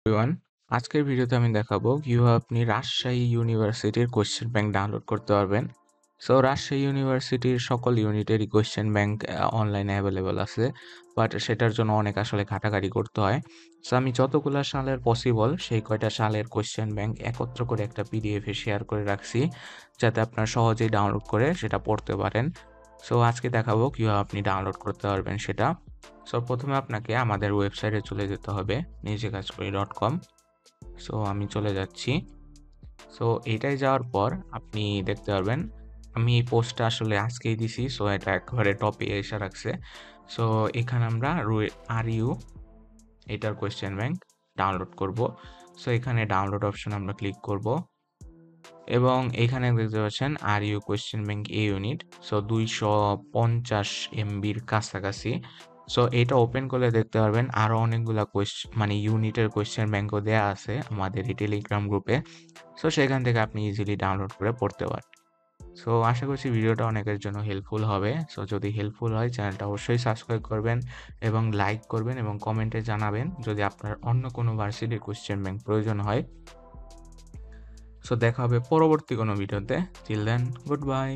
Everyone, আজকের ভিডিওতে আমি দেখাবো কিভাবে আপনি রাজশাহী ইউনিভার্সিটির কোয়েশ্চেন ব্যাংক ডাউনলোড করতে পারবেন। সো রাজশাহী ইউনিভার্সিটির সকল ইউনিটেরই কোয়েশ্চেন ব্যাংক অনলাইনে অ্যাভেলেবল আছে, বাট সেটার জন্য অনেক আসলে ঘাটাঘাটি করতে হয়। সো আমি যতগুলো সালের পসিবল সেই কয়টা সালের কোয়েশ্চেন ব্যাংক একত্র করে একটা পিডিএফে শেয়ার করে রাখছি, যাতে আপনারা সহজেই ডাউনলোড করে সেটা পড়তে পারেন। সো আজকে দেখাবো কিভাবে আপনি ডাউনলোড করতে পারবেন সেটা। সো প্রথমে আপনাকে আমাদের ওয়েবসাইটে চলে যেতে হবে, নিজেকাজকরি.com। সো আমি চলে যাচ্ছি। সো এটাই যাওয়ার পর আপনি দেখতে পারবেন আমি এই পোস্টটা আসলে আজকেই দিছি, সো এটা একবারে টপে এসে রাখছে। সো এখানে আমরা আর ইউ এটার কোয়েশ্চেন ব্যাংক ডাউনলোড করব। সো এখানে ডাউনলোড অপশন আমরা ক্লিক করব এবং এখানে দেখতে পাচ্ছেন R U question bank A unit. So 250 এমবির কাছাকাছি। সো এটা ওপেন করলে দেখতে পারবেন আরো অনেকগুলা মানে ইউনিটের কোয়েশ্চেন ব্যাংকও দেয়া আছে আমাদের এই টেলিগ্রাম গ্রুপে। সো সেখান থেকে আপনি ইজিলি ডাউনলোড করে পড়তে পারেন। সো আশা করছি ভিডিওটা অনেকের জন্য হেল্পফুল হবে। সো যদি হেল্পফুল হয় চ্যানেলটা অবশ্যই সাবস্ক্রাইব করবেন এবং লাইক করবেন এবং কমেন্টে জানাবেন যদি আপনার অন্য কোনো ভার্সিটির কোয়েশ্চেন ব্যাংক প্রয়োজন হয়। সো দেখা হবে পরবর্তী কোনো ভিডিওতে। Till then, good by.